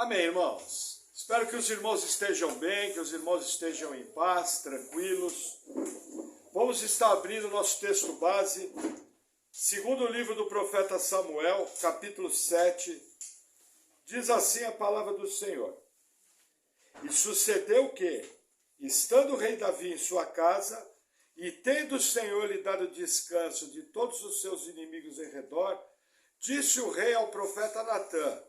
Amém, irmãos? Espero que os irmãos estejam bem, que os irmãos estejam em paz, tranquilos. Vamos estar abrindo nosso texto base, segundo o livro do profeta Samuel, capítulo 7. Diz assim a palavra do Senhor. E sucedeu que, estando o rei Davi em sua casa, e tendo o Senhor lhe dado descanso de todos os seus inimigos em redor, disse o rei ao profeta Natã: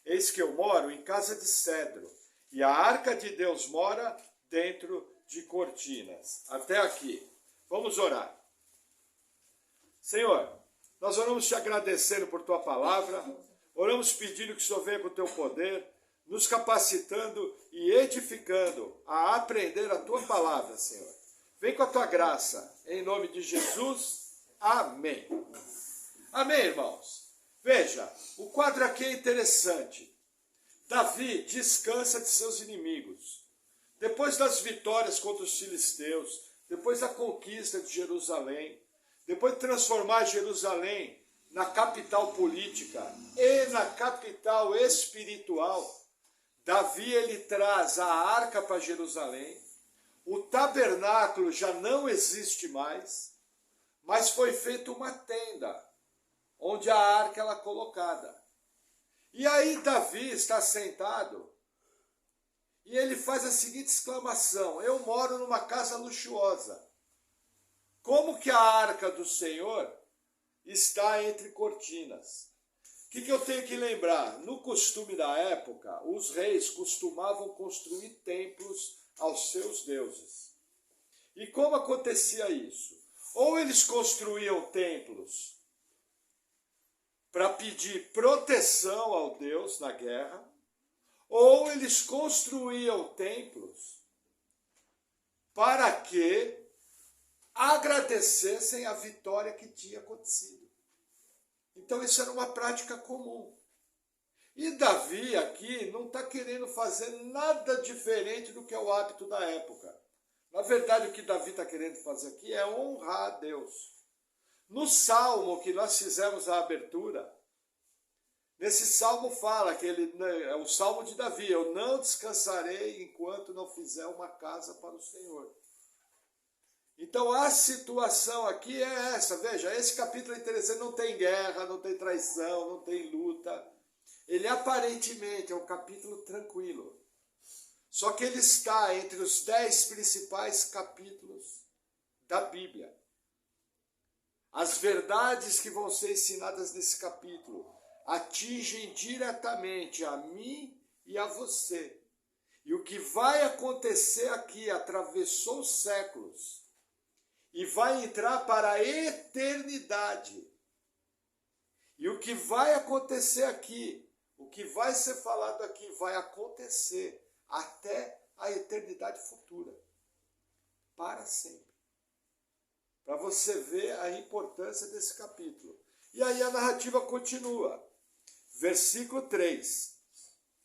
Eis que eu moro em casa de cedro, e a arca de Deus mora dentro de cortinas. Até aqui. Vamos orar. Senhor, nós oramos te agradecendo por tua palavra, oramos pedindo que o Senhor venha com o teu poder, nos capacitando e edificando a aprender a tua palavra, Senhor. Vem com a tua graça, em nome de Jesus. Amém. Amém, irmãos. Veja, o quadro aqui é interessante. Davi descansa de seus inimigos. Depois das vitórias contra os filisteus, depois da conquista de Jerusalém, depois de transformar Jerusalém na capital política e na capital espiritual, Davi ele traz a arca para Jerusalém. O tabernáculo já não existe mais, mas foi feita uma tenda, onde a arca ela é colocada. E aí Davi está sentado, e ele faz a seguinte exclamação: eu moro numa casa luxuosa. Como que a arca do Senhor está entre cortinas? O que eu tenho que lembrar? No costume da época, os reis costumavam construir templos aos seus deuses. E como acontecia isso? Ou eles construíam templos para pedir proteção ao Deus na guerra, ou eles construíam templos para que agradecessem a vitória que tinha acontecido. Então isso era uma prática comum. E Davi aqui não está querendo fazer nada diferente do que é o hábito da época. Na verdade, o que Davi está querendo fazer aqui é honrar a Deus. No salmo que nós fizemos a abertura, nesse salmo fala que ele é o salmo de Davi: eu não descansarei enquanto não fizer uma casa para o Senhor. Então a situação aqui é essa. Veja, esse capítulo é interessante, não tem guerra, não tem traição, não tem luta. Ele aparentemente é um capítulo tranquilo. Só que ele está entre os 10 principais capítulos da Bíblia. As verdades que vão ser ensinadas nesse capítulo atingem diretamente a mim e a você. E o que vai acontecer aqui atravessou os séculos e vai entrar para a eternidade. E o que vai acontecer aqui, o que vai ser falado aqui, vai acontecer até a eternidade futura. Para sempre. Para você ver a importância desse capítulo. E aí a narrativa continua. Versículo 3.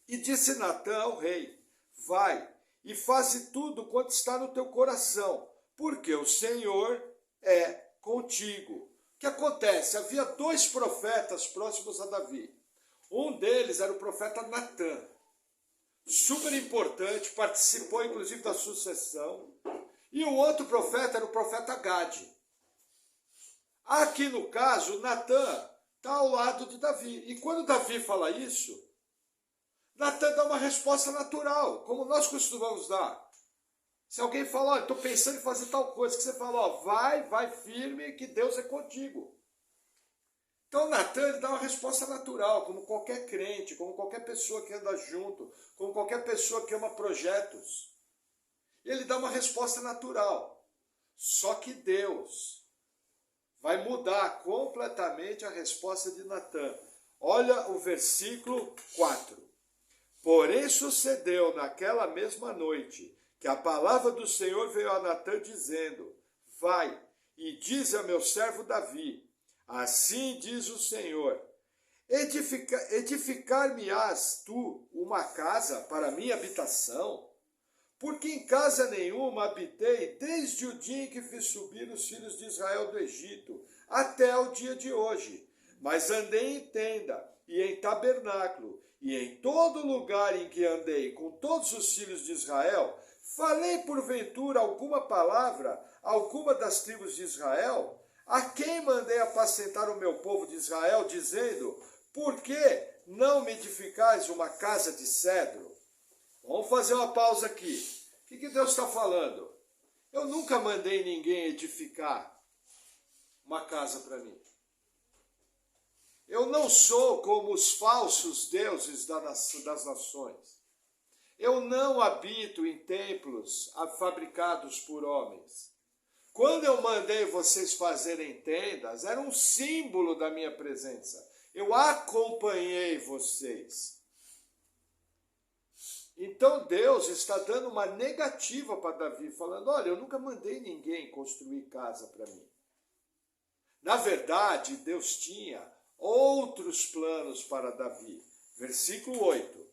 E disse Natã ao rei: vai e faze tudo quanto está no teu coração, porque o Senhor é contigo. O que acontece? Havia 2 profetas próximos a Davi. Um deles era o profeta Natã. Super importante, participou inclusive da sucessão. E o outro profeta era o profeta Gade. Aqui no caso, Natã está ao lado de Davi. E quando Davi fala isso, Natã dá uma resposta natural, como nós costumamos dar. Se alguém fala: olha, estou pensando em fazer tal coisa, que você fala: ó, vai firme, que Deus é contigo. Então Natã ele dá uma resposta natural, como qualquer crente, como qualquer pessoa que anda junto, como qualquer pessoa que ama projetos. Ele dá uma resposta natural. Só que Deus vai mudar completamente a resposta de Natã. Olha o versículo 4. Porém sucedeu naquela mesma noite que a palavra do Senhor veio a Natã dizendo: vai e dize a meu servo Davi: assim diz o Senhor, edificar-me-ás tu uma casa para minha habitação? Porque em casa nenhuma habitei desde o dia em que fiz subir os filhos de Israel do Egito, até o dia de hoje. Mas andei em tenda e em tabernáculo, E em todo lugar em que andei com todos os filhos de Israel, falei porventura alguma palavra, alguma das tribos de Israel? A quem mandei apacentar o meu povo de Israel, dizendo, por que não me edificais uma casa de cedro? Vamos fazer uma pausa aqui. O que Deus está falando? Eu nunca mandei ninguém edificar uma casa para mim. Eu não sou como os falsos deuses das nações. Eu não habito em templos fabricados por homens. Quando eu mandei vocês fazerem tendas, era um símbolo da minha presença. Eu acompanhei vocês. Então Deus está dando uma negativa para Davi, falando, olha, eu nunca mandei ninguém construir casa para mim. Na verdade, Deus tinha outros planos para Davi. Versículo 8.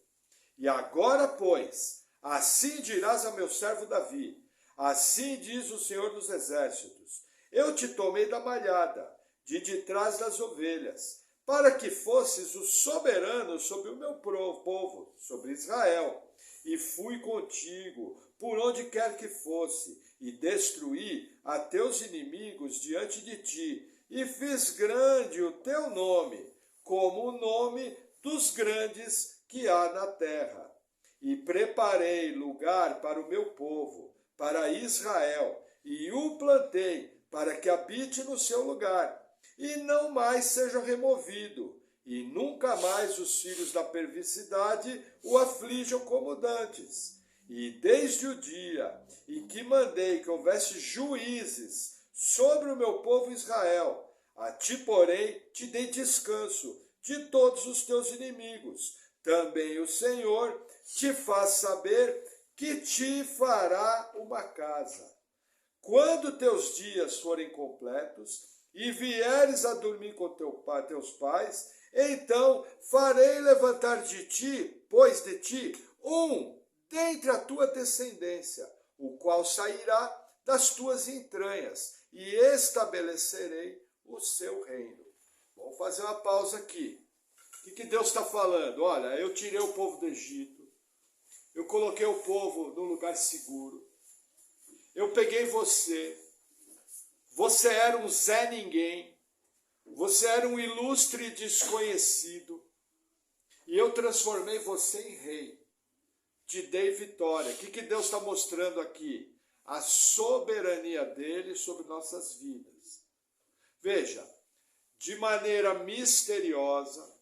E agora, pois, assim dirás a meu servo Davi, assim diz o Senhor dos Exércitos, eu te tomei da malhada, de trás das ovelhas, para que fosses o soberano sobre o meu povo, sobre Israel. E fui contigo, por onde quer que fosse, e destruí a teus inimigos diante de ti, e fiz grande o teu nome, como o nome dos grandes que há na terra. E preparei lugar para o meu povo, para Israel, e o plantei para que habite no seu lugar, e não mais seja removido, e nunca mais os filhos da perversidade o aflijam como dantes. E desde o dia em que mandei que houvesse juízes sobre o meu povo Israel, a ti, porém, te dei descanso de todos os teus inimigos. Também o Senhor te faz saber que te fará uma casa. Quando teus dias forem completos e vieres a dormir com teus pais, então farei levantar de ti, pois de ti, um dentre a tua descendência, o qual sairá das tuas entranhas, e estabelecerei o seu reino. Vamos fazer uma pausa aqui. O que Deus está falando? Olha, eu tirei o povo do Egito, eu coloquei o povo num lugar seguro, eu peguei você, você era um Zé Ninguém, você era um ilustre desconhecido, e eu transformei você em rei, te dei vitória. O que Deus está mostrando aqui? A soberania dele sobre nossas vidas. Veja, de maneira misteriosa,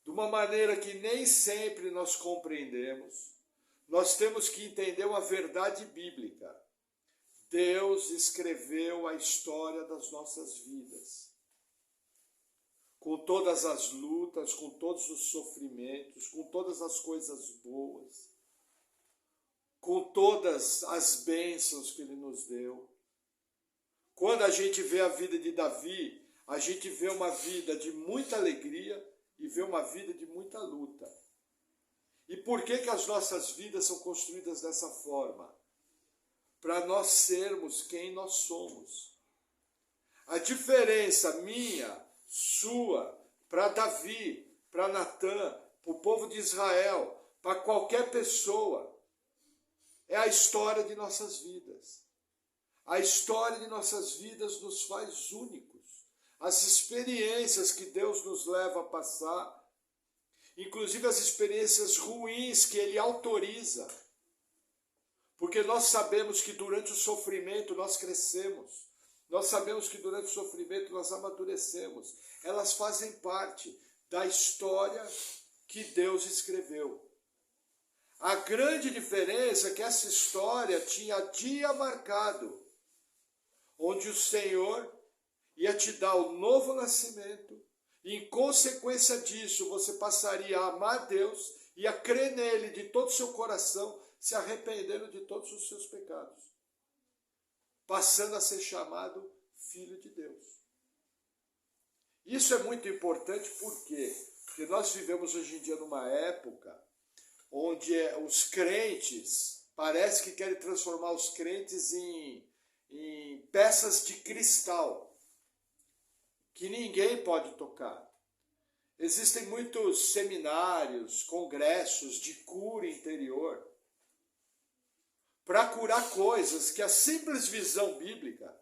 de uma maneira que nem sempre nós compreendemos, nós temos que entender uma verdade bíblica. Deus escreveu a história das nossas vidas. Com todas as lutas, com todos os sofrimentos, com todas as coisas boas, com todas as bênçãos que Ele nos deu. Quando a gente vê a vida de Davi, a gente vê uma vida de muita alegria e vê uma vida de muita luta. E por que as nossas vidas são construídas dessa forma? Para nós sermos quem nós somos. A diferença minha, sua, para Davi, para Natã, para o povo de Israel, para qualquer pessoa, é a história de nossas vidas. A história de nossas vidas nos faz únicos. As experiências que Deus nos leva a passar, inclusive as experiências ruins que Ele autoriza, porque nós sabemos que durante o sofrimento nós crescemos, nós sabemos que durante o sofrimento nós amadurecemos. Elas fazem parte da história que Deus escreveu. A grande diferença é que essa história tinha dia marcado, onde o Senhor ia te dar o novo nascimento, e em consequência disso você passaria a amar Deus e a crer nele de todo o seu coração, se arrependendo de todos os seus pecados, passando a ser chamado filho de Deus. Isso é muito importante, por quê? Porque nós vivemos hoje em dia numa época onde os crentes, parece que querem transformar os crentes em peças de cristal, que ninguém pode tocar. Existem muitos seminários, congressos de cura interior para curar coisas que a simples visão bíblica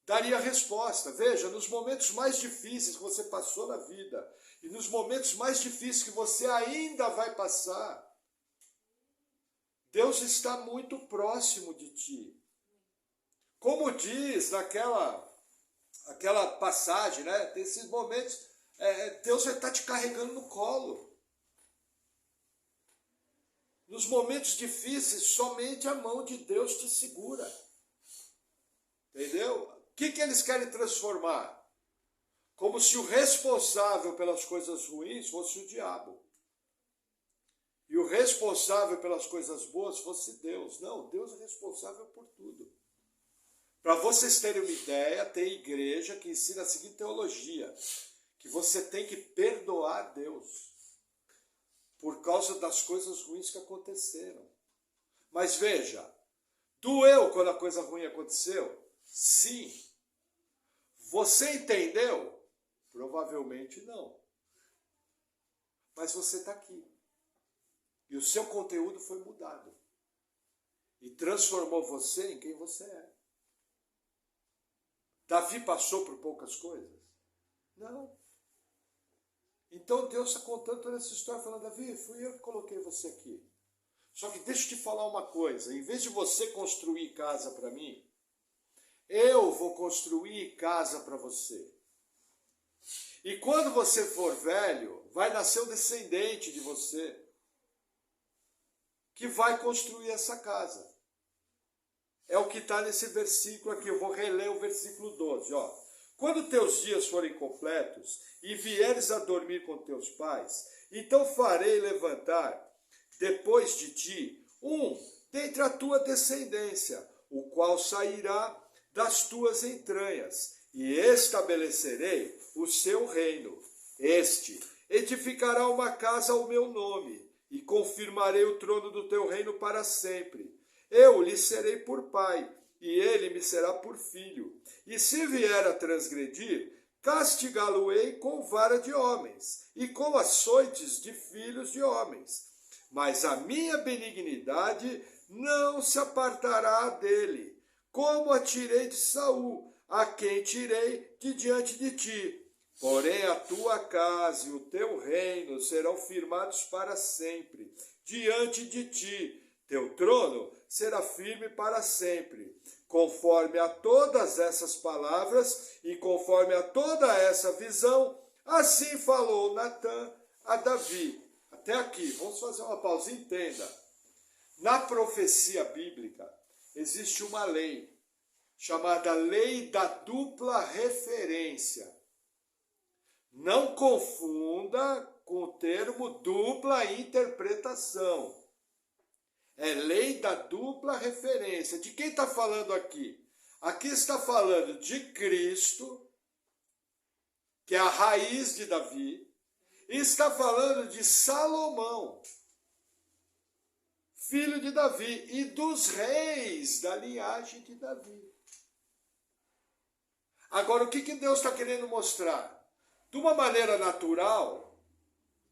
daria resposta. Veja, nos momentos mais difíceis que você passou na vida e nos momentos mais difíceis que você ainda vai passar, Deus está muito próximo de ti. Como diz aquela passagem, né? Nesses momentos, Deus vai estar te carregando no colo. Nos momentos difíceis, somente a mão de Deus te segura. Entendeu? O que eles querem transformar? Como se o responsável pelas coisas ruins fosse o diabo. E o responsável pelas coisas boas fosse Deus. Não, Deus é responsável por tudo. Para vocês terem uma ideia, tem igreja que ensina a seguinte teologia, que você tem que perdoar Deus por causa das coisas ruins que aconteceram. Mas veja, doeu quando a coisa ruim aconteceu? Sim. Você entendeu? Provavelmente não. Mas você está aqui. E o seu conteúdo foi mudado. E transformou você em quem você é. Davi passou por poucas coisas? Não. Então Deus está contando toda essa história, falando, Davi, fui eu que coloquei você aqui. Só que deixa eu te falar uma coisa, em vez de você construir casa para mim, eu vou construir casa para você. E quando você for velho, vai nascer um descendente de você que vai construir essa casa. É o que está nesse versículo aqui, eu vou reler o versículo 12, ó. Quando teus dias forem completos e vieres a dormir com teus pais, então farei levantar depois de ti dentre a tua descendência, o qual sairá das tuas entranhas, e estabelecerei o seu reino. Este edificará uma casa ao meu nome, e confirmarei o trono do teu reino para sempre. Eu lhe serei por pai, e ele me será por filho. E se vier a transgredir, castigá-lo-ei com vara de homens, e com açoites de filhos de homens. Mas a minha benignidade não se apartará dele, como a tirei de Saul, a quem tirei de diante de ti. Porém a tua casa e o teu reino serão firmados para sempre diante de ti. Teu trono será firme para sempre. Conforme a todas essas palavras e conforme a toda essa visão, assim falou Natã a Davi. Até aqui, vamos fazer uma pausa, entenda. Na profecia bíblica, existe uma lei, chamada lei da dupla referência. Não confunda com o termo dupla interpretação. É lei da dupla referência. De quem está falando aqui? Aqui está falando de Cristo, que é a raiz de Davi, e está falando de Salomão, filho de Davi, e dos reis da linhagem de Davi. Agora, o que Deus está querendo mostrar? De uma maneira natural,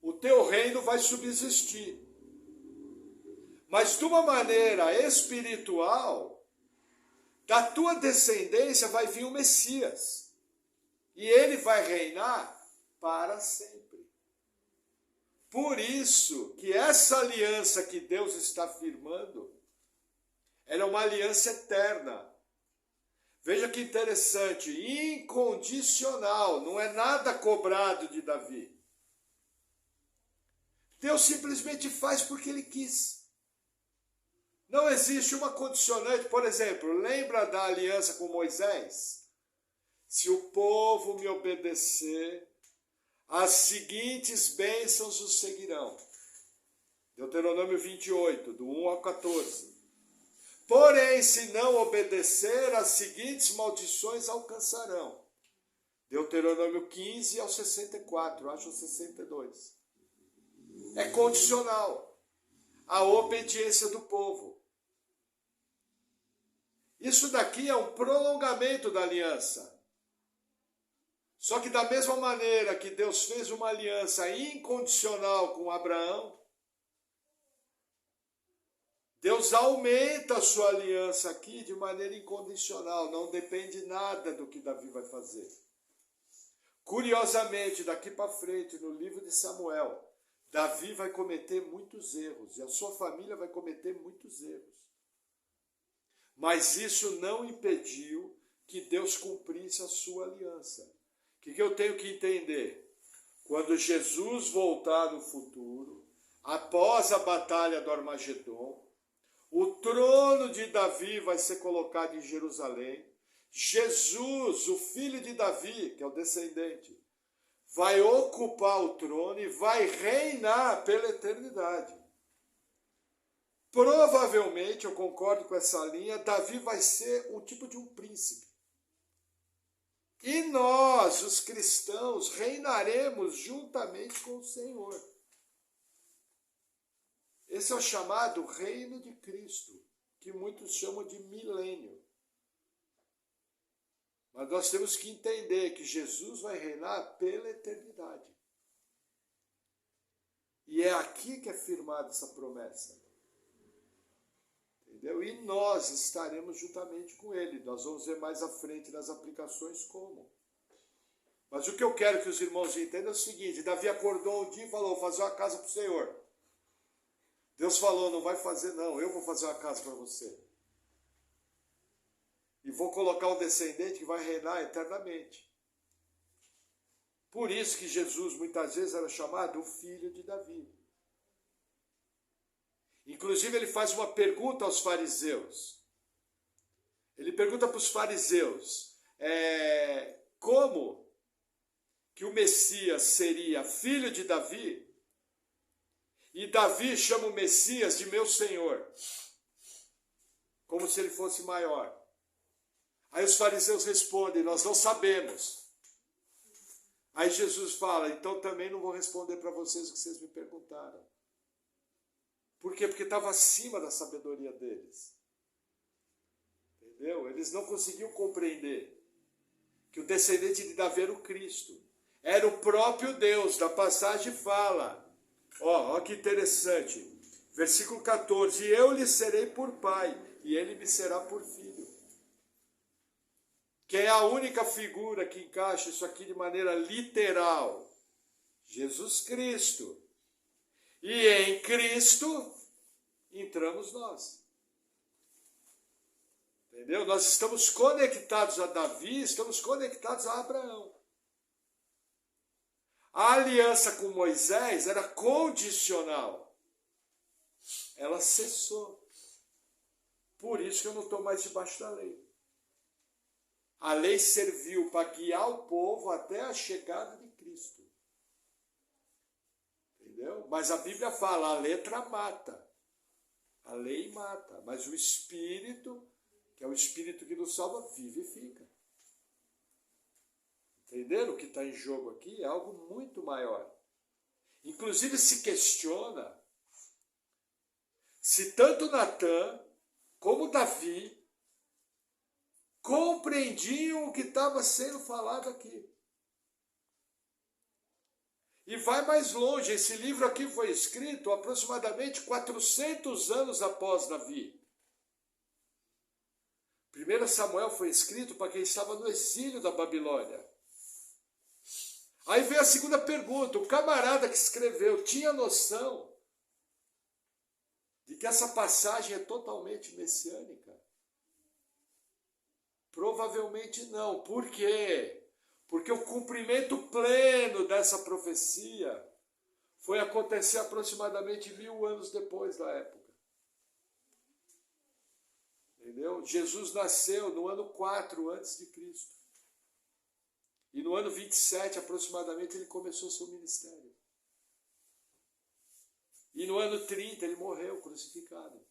o teu reino vai subsistir. Mas de uma maneira espiritual, da tua descendência vai vir o Messias. E ele vai reinar para sempre. Por isso que essa aliança que Deus está firmando, ela é uma aliança eterna. Veja que interessante, incondicional, não é nada cobrado de Davi. Deus simplesmente faz porque ele quis. Não existe uma condicionante, por exemplo, lembra da aliança com Moisés? Se o povo me obedecer, as seguintes bênçãos os seguirão. Deuteronômio 28, do 1 ao 14. Porém, se não obedecer, as seguintes maldições alcançarão. Deuteronômio 15 ao 64, acho 62. É condicional a obediência do povo. Isso daqui é um prolongamento da aliança. Só que da mesma maneira que Deus fez uma aliança incondicional com Abraão, Deus aumenta a sua aliança aqui de maneira incondicional, não depende nada do que Davi vai fazer. Curiosamente, daqui para frente, no livro de Samuel, Davi vai cometer muitos erros, e a sua família vai cometer muitos erros. Mas isso não impediu que Deus cumprisse a sua aliança. O que eu tenho que entender? Quando Jesus voltar no futuro, após a batalha do Armagedon, o trono de Davi vai ser colocado em Jerusalém. Jesus, o filho de Davi, que é o descendente, vai ocupar o trono e vai reinar pela eternidade. Provavelmente, eu concordo com essa linha, Davi vai ser um tipo de um príncipe. E nós, os cristãos, reinaremos juntamente com o Senhor. Esse é o chamado reino de Cristo, que muitos chamam de milênio. Mas nós temos que entender que Jesus vai reinar pela eternidade. E é aqui que é firmada essa promessa. Entendeu? E nós estaremos juntamente com ele. Nós vamos ver mais à frente nas aplicações como. Mas o que eu quero que os irmãos entendam é o seguinte: Davi acordou um dia e falou: vou fazer uma casa para o Senhor. Deus falou: não vai fazer não, eu vou fazer uma casa para você. E vou colocar um descendente que vai reinar eternamente. Por isso que Jesus muitas vezes era chamado o filho de Davi. Inclusive ele faz uma pergunta aos fariseus. Ele pergunta para os fariseus, como que o Messias seria filho de Davi? E Davi chama o Messias de meu Senhor, como se ele fosse maior. Aí os fariseus respondem: nós não sabemos. Aí Jesus fala: então também não vou responder para vocês o que vocês me perguntaram. Por quê? Porque estava acima da sabedoria deles. Entendeu? Eles não conseguiam compreender que o descendente de Davi era o Cristo. Era o próprio Deus. Da passagem fala. Ó que interessante. Versículo 14. E eu lhe serei por pai, e ele me será por filho. Que é a única figura que encaixa isso aqui de maneira literal. Jesus Cristo. E em Cristo entramos nós. Entendeu? Nós estamos conectados a Davi, estamos conectados a Abraão. A aliança com Moisés era condicional. Ela cessou. Por isso que eu não estou mais debaixo da lei. A lei serviu para guiar o povo até a chegada de Cristo. Entendeu? Mas a Bíblia fala, a letra mata. A lei mata. Mas o Espírito, que é o Espírito que nos salva, vivifica. Entenderam? O que está em jogo aqui é algo muito maior. Inclusive se questiona se tanto Natã como Davi compreendiam o que estava sendo falado aqui. E vai mais longe, esse livro aqui foi escrito aproximadamente 400 anos após Davi. 1 Samuel foi escrito para quem estava no exílio da Babilônia. Aí vem a segunda pergunta, o camarada que escreveu tinha noção de que essa passagem é totalmente messiânica? Provavelmente não. Por quê? Porque o cumprimento pleno dessa profecia foi acontecer aproximadamente 1000 anos depois da época. Entendeu? Jesus nasceu no ano 4 antes de Cristo. E no ano 27, aproximadamente, ele começou seu ministério. E no ano 30, ele morreu crucificado.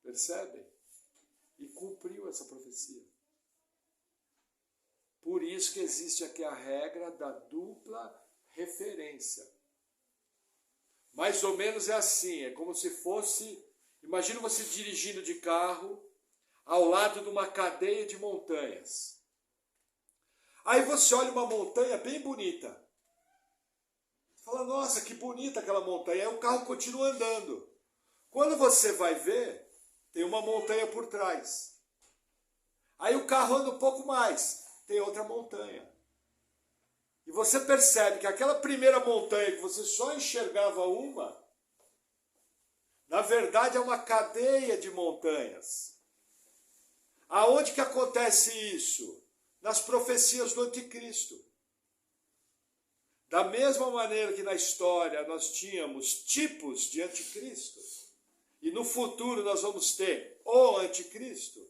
Percebem? E cumpriu essa profecia. Por isso que existe aqui a regra da dupla referência. Mais ou menos é assim, é como se fosse... Imagina você dirigindo de carro ao lado de uma cadeia de montanhas. Aí você olha uma montanha bem bonita. Você fala, nossa, que bonita aquela montanha. Aí o carro continua andando. Quando você vai ver, tem uma montanha por trás. Aí o carro anda um pouco mais, tem outra montanha. E você percebe que aquela primeira montanha que você só enxergava uma, na verdade é uma cadeia de montanhas. Aonde que acontece isso? Nas profecias do anticristo. Da mesma maneira que na história nós tínhamos tipos de anticristo, e no futuro nós vamos ter o anticristo,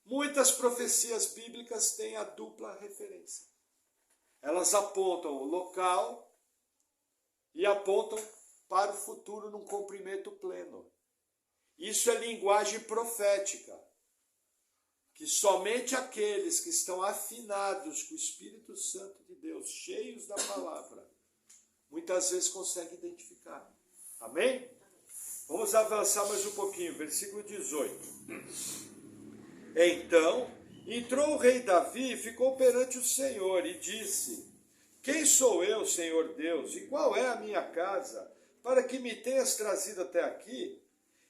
muitas profecias bíblicas têm a dupla referência. Elas apontam o local e apontam para o futuro num cumprimento pleno. Isso é linguagem profética, que somente aqueles que estão afinados com o Espírito Santo de Deus, cheios da palavra, muitas vezes conseguem identificar. Amém? Vamos avançar mais um pouquinho, versículo 18. Então entrou o rei Davi e ficou perante o Senhor e disse: quem sou eu, Senhor Deus, e qual é a minha casa, para que me tenhas trazido até aqui?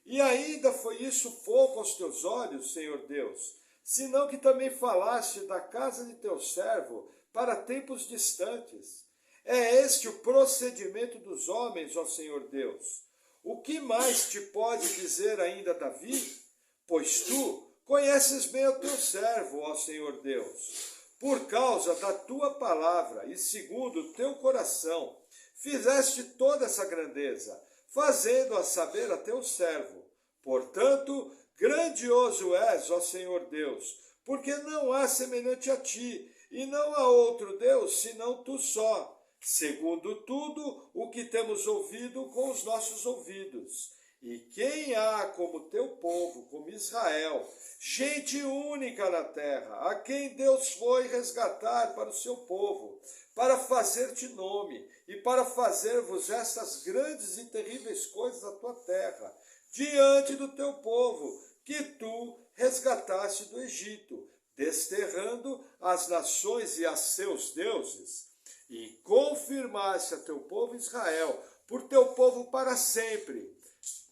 E ainda foi isso pouco aos teus olhos, Senhor Deus, senão que também falaste da casa de teu servo para tempos distantes. É este o procedimento dos homens, ó Senhor Deus. O que mais te pode dizer ainda Davi? Pois tu conheces bem o teu servo, ó Senhor Deus. Por causa da tua palavra e segundo o teu coração, fizeste toda essa grandeza, fazendo-a saber a teu servo. Portanto, grandioso és, ó Senhor Deus, porque não há semelhante a ti, e não há outro Deus senão tu só, segundo tudo o que temos ouvido com os nossos ouvidos. E quem há como teu povo, como Israel, gente única na terra, a quem Deus foi resgatar para o seu povo, para fazer-te nome e para fazer-vos estas grandes e terríveis coisas à tua terra, diante do teu povo, que tu resgataste do Egito, desterrando as nações e a seus deuses, e confirmaste a teu povo Israel, por teu povo para sempre.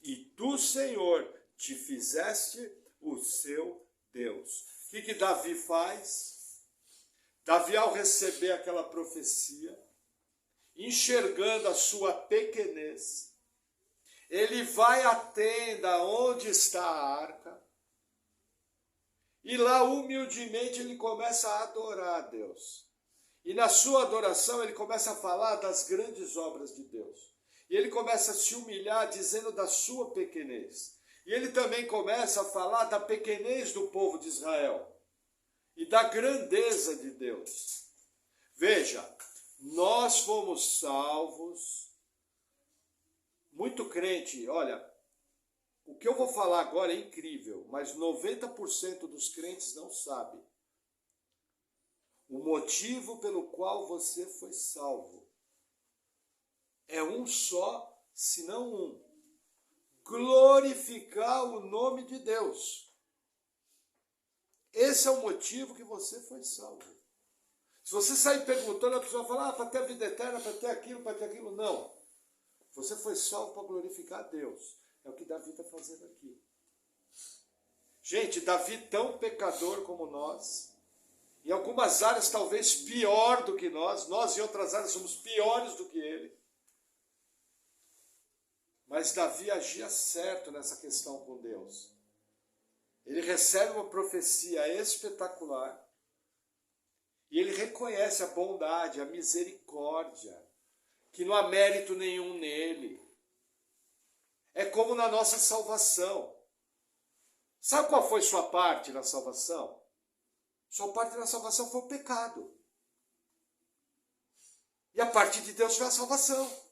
E tu, Senhor, te fizeste o seu Deus. O que Davi faz? Davi, ao receber aquela profecia, enxergando a sua pequenez, ele vai à tenda onde está a arca, e lá humildemente ele começa a adorar a Deus. E na sua adoração ele começa a falar das grandes obras de Deus. E ele começa a se humilhar dizendo da sua pequenez. E ele também começa a falar da pequenez do povo de Israel e da grandeza de Deus. Veja, nós fomos salvos. Muito crente, olha, o que eu vou falar agora é incrível, mas 90% dos crentes não sabe o motivo pelo qual você foi salvo. É um só, se não um: glorificar o nome de Deus. Esse é o motivo que você foi salvo. Se você sair perguntando, a pessoa vai falar, para ter a vida eterna, para ter aquilo, para ter aquilo. Não. Você foi salvo para glorificar a Deus. É o que Davi está fazendo aqui. Gente, Davi tão pecador como nós, em algumas áreas talvez pior do que nós em outras áreas somos piores do que ele. Mas Davi agia certo nessa questão com Deus. Ele recebe uma profecia espetacular e ele reconhece a bondade, a misericórdia, que não há mérito nenhum nele. É como na nossa salvação. Sabe qual foi sua parte na salvação? Sua parte na salvação foi o pecado. E a parte de Deus foi a salvação.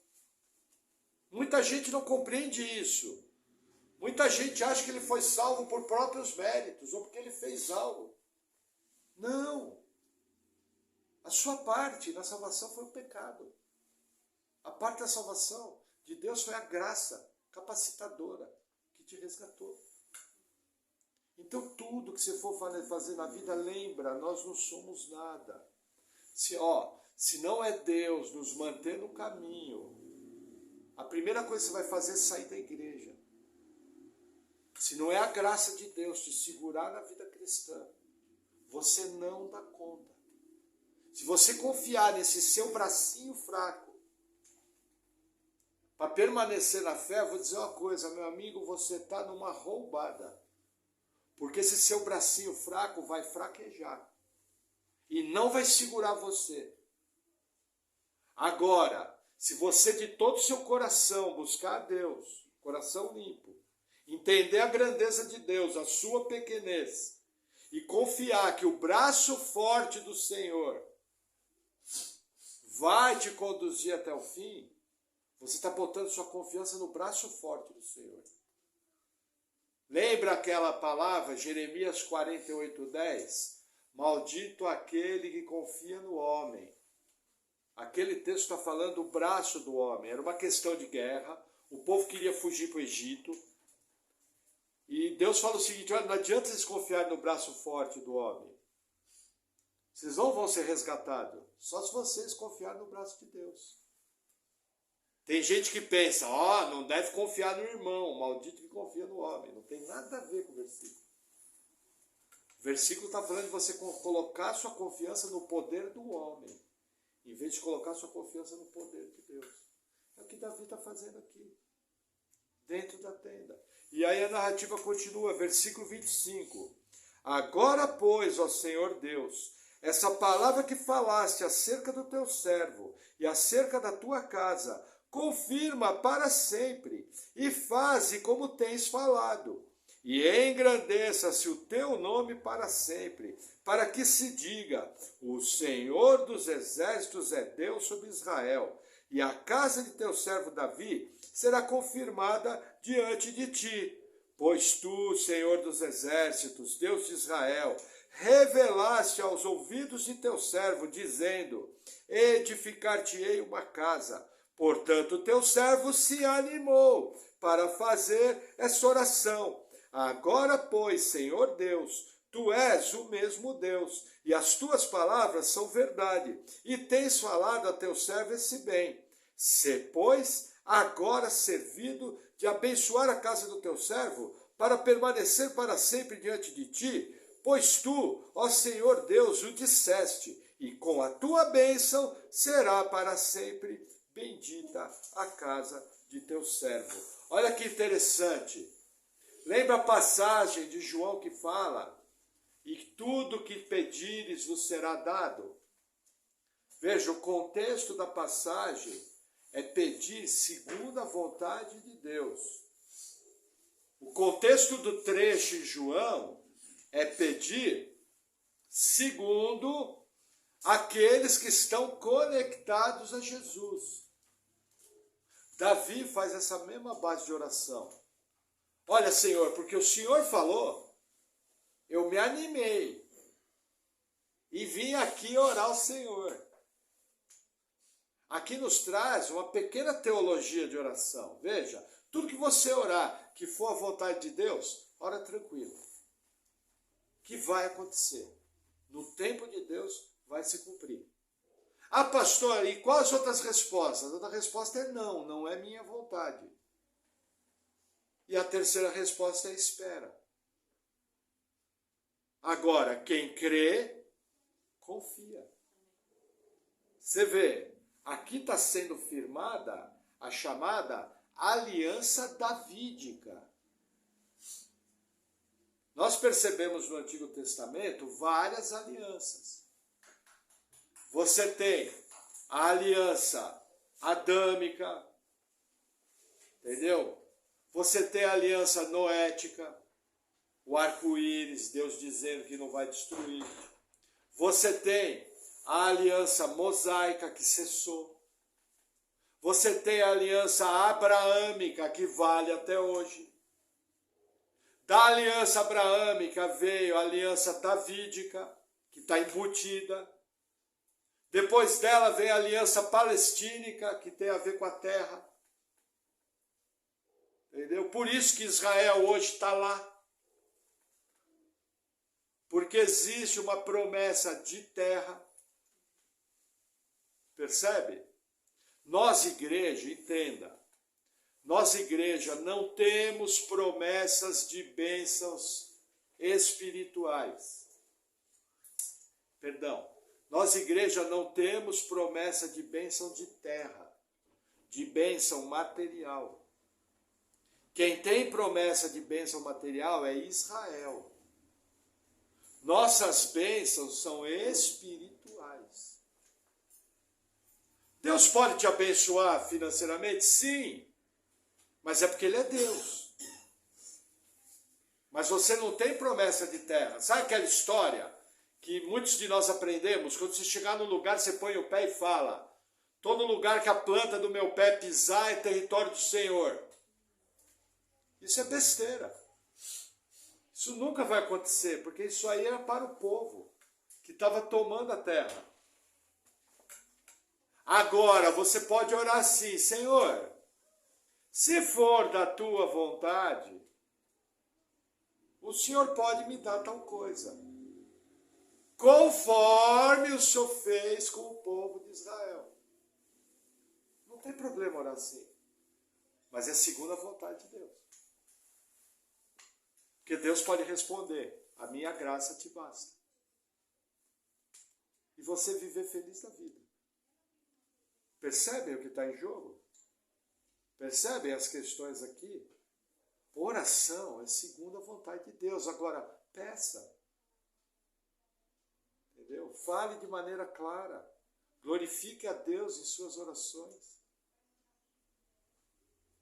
Muita gente não compreende isso. Muita gente acha que ele foi salvo por próprios méritos ou porque ele fez algo. Não. A sua parte na salvação foi o pecado. A parte da salvação de Deus foi a graça capacitadora que te resgatou. Então tudo que você for fazer na vida, lembra, nós não somos nada. Se não é Deus nos manter no caminho, a primeira coisa que você vai fazer é sair da igreja. Se não é a graça de Deus te segurar na vida cristã, você não dá conta. Se você confiar nesse seu bracinho fraco para permanecer na fé, eu vou dizer uma coisa, meu amigo, você está numa roubada. Porque esse seu bracinho fraco vai fraquejar. E não vai segurar você. Agora, se você de todo o seu coração buscar a Deus, coração limpo, entender a grandeza de Deus, a sua pequenez, e confiar que o braço forte do Senhor vai te conduzir até o fim, você está botando sua confiança no braço forte do Senhor. Lembra aquela palavra, Jeremias 48:10? Maldito aquele que confia no homem. Aquele texto está falando do braço do homem. Era uma questão de guerra. O povo queria fugir para o Egito. E Deus fala o seguinte, olha, não adianta vocês confiarem no braço forte do homem. Vocês não vão ser resgatados. Só se vocês confiarem no braço de Deus. Tem gente que pensa, não deve confiar no irmão, maldito que confia no homem. Não tem nada a ver com o versículo. O versículo está falando de você colocar sua confiança no poder do homem, em vez de colocar sua confiança no poder de Deus. É o que Davi está fazendo aqui, dentro da tenda. E aí a narrativa continua, versículo 25. Agora, pois, ó Senhor Deus, essa palavra que falaste acerca do teu servo e acerca da tua casa, confirma para sempre, e faze como tens falado. E engrandeça-se o teu nome para sempre, para que se diga, o Senhor dos exércitos é Deus sobre Israel, e a casa de teu servo Davi será confirmada diante de ti. Pois tu, Senhor dos exércitos, Deus de Israel, revelaste aos ouvidos de teu servo, dizendo, edificar-te-ei uma casa. Portanto, teu servo se animou para fazer essa oração. Agora, pois, Senhor Deus, tu és o mesmo Deus, e as tuas palavras são verdade, e tens falado a teu servo esse bem. Se, pois, agora servido de abençoar a casa do teu servo, para permanecer para sempre diante de ti, pois tu, ó Senhor Deus, o disseste, e com a tua bênção será para sempre bendita a casa de teu servo. Olha que interessante. Lembra a passagem de João que fala, e tudo que pedires vos será dado? Veja, o contexto da passagem é pedir segundo a vontade de Deus. O contexto do trecho em João é pedir segundo aqueles que estão conectados a Jesus. Davi faz essa mesma base de oração. Olha, Senhor, porque o Senhor falou, eu me animei e vim aqui orar ao Senhor. Aqui nos traz uma pequena teologia de oração. Veja, tudo que você orar, que for a vontade de Deus, ora tranquilo. Que vai acontecer. No tempo de Deus vai se cumprir. Ah, pastor, e quais as outras respostas? A outra resposta é não, não é minha vontade. E a terceira resposta é espera. Agora, quem crê, confia. Você vê, aqui está sendo firmada a chamada aliança davídica. Nós percebemos no Antigo Testamento várias alianças. Você tem a aliança adâmica, entendeu? Você tem a aliança noética, o arco-íris, Deus dizendo que não vai destruir. Você tem a aliança mosaica que cessou. Você tem a aliança abraâmica que vale até hoje. Da aliança abraâmica veio a aliança davídica, que está embutida. Depois dela vem a aliança palestínica, que tem a ver com a terra. Entendeu? Por isso que Israel hoje está lá. Porque existe uma promessa de terra. Percebe? Nós, igreja, entenda, nós, igreja, não temos promessas de bênçãos espirituais. Perdão. Nós, igreja, não temos promessa de bênção de terra, de bênção material. Quem tem promessa de bênção material é Israel. Nossas bênçãos são espirituais. Deus pode te abençoar financeiramente? Sim. Mas é porque Ele é Deus. Mas você não tem promessa de terra. Sabe aquela história que muitos de nós aprendemos? Quando você chegar num lugar, você põe o pé e fala: todo lugar que a planta do meu pé pisar é território do Senhor. Isso é besteira. Isso nunca vai acontecer, porque isso aí era para o povo que estava tomando a terra. Agora, você pode orar assim: Senhor, se for da tua vontade, o Senhor pode me dar tal coisa, conforme o Senhor fez com o povo de Israel. Não tem problema orar assim, mas é segundo a vontade de Deus. Porque Deus pode responder: a minha graça te basta. E você viver feliz da vida. Percebem o que está em jogo? Percebem as questões aqui? Oração é segundo a vontade de Deus. Agora, peça. Entendeu? Fale de maneira clara. Glorifique a Deus em suas orações.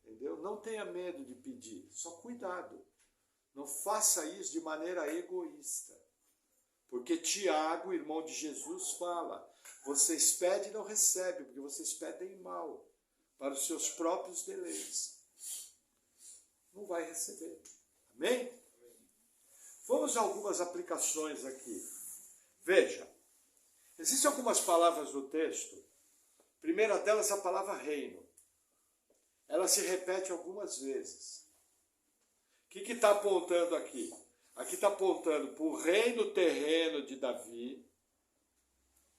Entendeu? Não tenha medo de pedir. Só cuidado. Não faça isso de maneira egoísta. Porque Tiago, irmão de Jesus, fala: vocês pedem e não recebem, porque vocês pedem mal, para os seus próprios deleites. Não vai receber. Amém? Vamos a algumas aplicações aqui. Veja, existem algumas palavras no texto. A primeira delas é a palavra reino. Ela se repete algumas vezes. O que está apontando aqui? Aqui está apontando para o reino terreno de Davi.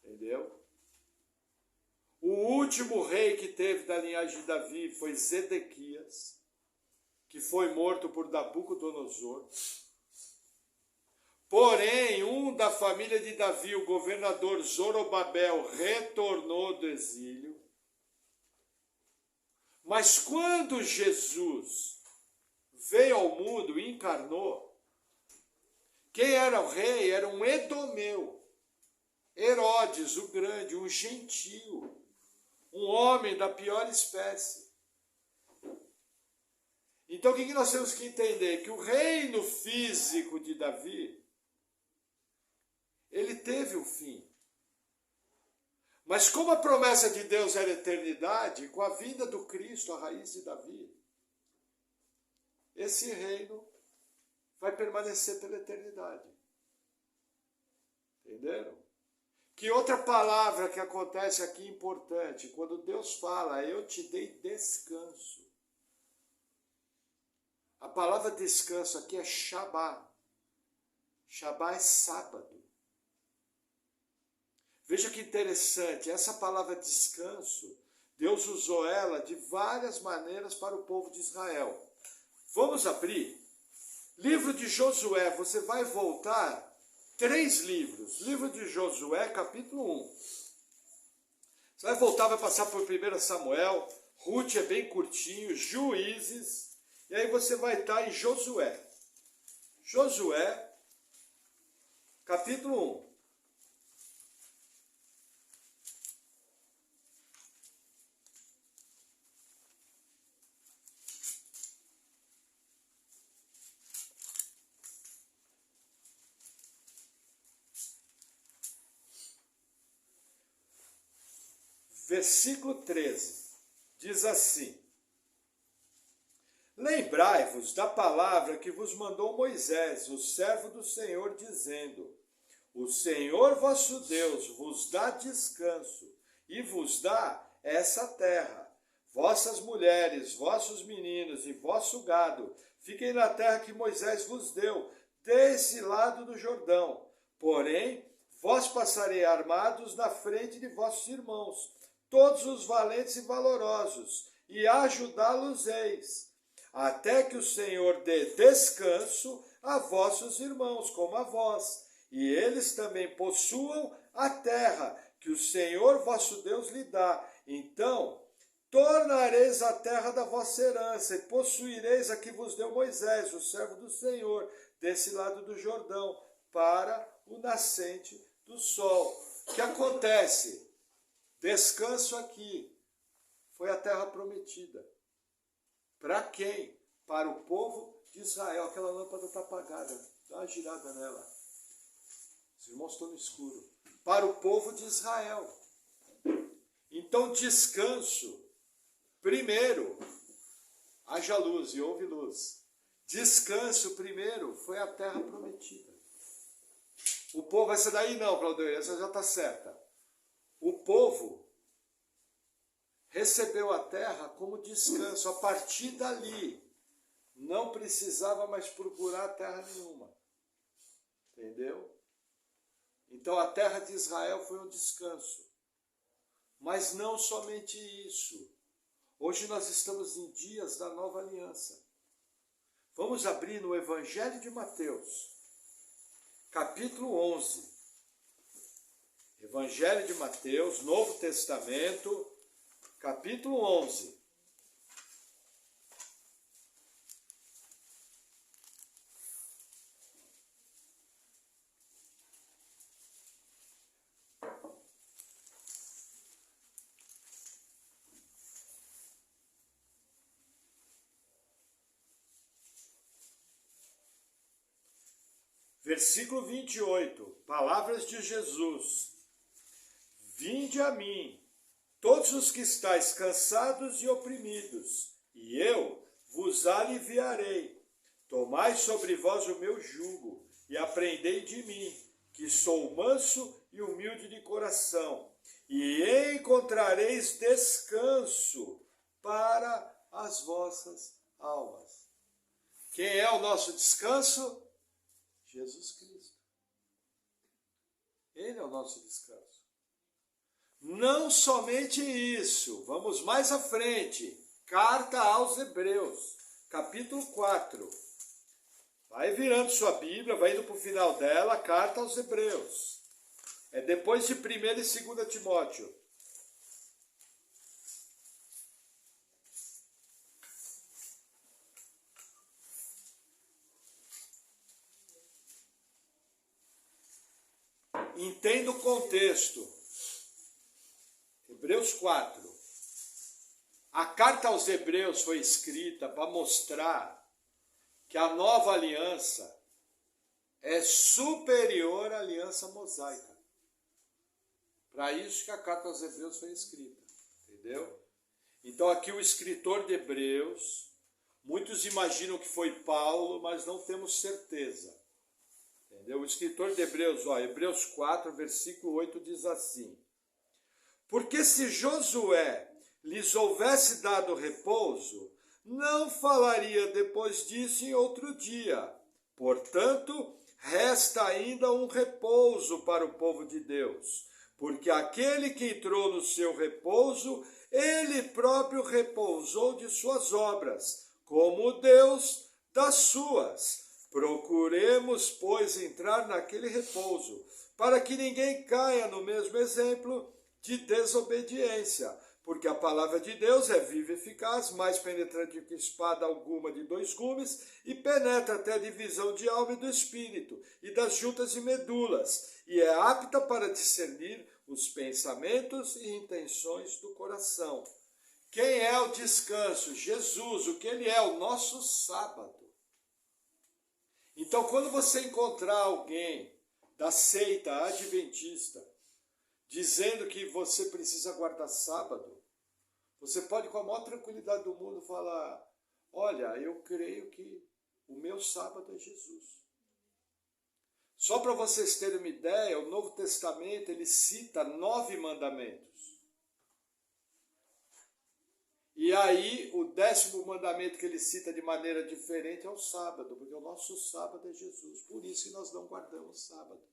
Entendeu? O último rei que teve da linhagem de Davi foi Zedequias, que foi morto por Nabucodonosor. Porém, um da família de Davi, o governador Zorobabel, retornou do exílio. Mas quando Jesus veio ao mundo e encarnou, quem era o rei? Era um edomeu. Herodes, o grande, um gentio. Um homem da pior espécie. Então o que nós temos que entender? Que o reino físico de Davi, ele teve um fim. Mas como a promessa de Deus era eternidade, com a vinda do Cristo, a raiz de Davi, esse reino vai permanecer pela eternidade. Entenderam? Que outra palavra que acontece aqui importante, quando Deus fala: eu te dei descanso. A palavra descanso aqui é Shabá. Shabá é sábado. Veja que interessante, essa palavra descanso, Deus usou ela de várias maneiras para o povo de Israel. Vamos abrir. Livro de Josué, você vai voltar 3 livros. Livro de Josué, capítulo 1. Você vai voltar, vai passar por 1 Samuel, Ruth é bem curtinho, Juízes, e aí você vai estar em Josué. Josué, capítulo 1. Versículo 13, diz assim: lembrai-vos da palavra que vos mandou Moisés, o servo do Senhor, dizendo: o Senhor vosso Deus vos dá descanso, e vos dá essa terra. Vossas mulheres, vossos meninos e vosso gado fiquem na terra que Moisés vos deu, desse lado do Jordão. Porém, vós passarei armados na frente de vossos irmãos. todos os valentes e valorosos, e ajudá-los-eis, até que o Senhor dê descanso a vossos irmãos, como a vós, e eles também possuam a terra que o Senhor vosso Deus lhe dá. Então tornareis a terra da vossa herança, e possuireis a que vos deu Moisés, o servo do Senhor, desse lado do Jordão, para o nascente do sol. O que acontece? Descanso aqui. Foi a terra prometida. Para quem? Para o povo de Israel. Aquela lâmpada está apagada. Dá uma girada nela. Os irmãos estão no escuro. Para o povo de Israel. Então, descanso. Primeiro, haja luz e houve luz. Descanso primeiro foi a terra prometida. O povo, essa daí não, Claudio, essa já está certa. O povo recebeu a terra como descanso. A partir dali, não precisava mais procurar terra nenhuma. Entendeu? Então a terra de Israel foi um descanso. Mas não somente isso. Hoje nós estamos em dias da nova aliança. Vamos abrir no Evangelho de Mateus, capítulo 11. Evangelho de Mateus, Novo Testamento, capítulo 11. Versículo 28, palavras de Jesus. Vinde a mim, todos os que estáis cansados e oprimidos, e eu vos aliviarei. Tomai sobre vós o meu jugo, e aprendei de mim, que sou manso e humilde de coração, e encontrareis descanso para as vossas almas. Quem é o nosso descanso? Jesus Cristo. Ele é o nosso descanso. Não somente isso, vamos mais à frente. Carta aos Hebreus, capítulo 4. Vai virando sua Bíblia, vai indo para o final dela, carta aos Hebreus. É depois de 1ª e 2ª Timóteo. Entenda o contexto. Hebreus 4. A carta aos Hebreus foi escrita para mostrar que a nova aliança é superior à aliança mosaica. Para isso que a carta aos Hebreus foi escrita. Entendeu? Então aqui o escritor de Hebreus, muitos imaginam que foi Paulo, mas não temos certeza. Entendeu? O escritor de Hebreus, Hebreus 4, versículo 8 diz assim: porque se Josué lhes houvesse dado repouso, não falaria depois disso em outro dia. Portanto, resta ainda um repouso para o povo de Deus, porque aquele que entrou no seu repouso, ele próprio repousou de suas obras, como Deus das suas. Procuremos, pois, entrar naquele repouso, para que ninguém caia no mesmo exemplo de desobediência, porque a palavra de Deus é viva e eficaz, mais penetrante que espada alguma de 2 gumes, e penetra até a divisão de alma e do espírito, e das juntas e medulas, e é apta para discernir os pensamentos e intenções do coração. Quem é o descanso? Jesus, o que ele é? O nosso sábado. Então, quando você encontrar alguém da seita adventista dizendo que você precisa guardar sábado, você pode com a maior tranquilidade do mundo falar: olha, eu creio que o meu sábado é Jesus. Só para vocês terem uma ideia, o Novo Testamento ele cita 9 mandamentos. E aí, o 10º mandamento que ele cita de maneira diferente é o sábado, porque o nosso sábado é Jesus. Por isso que nós não guardamos sábado.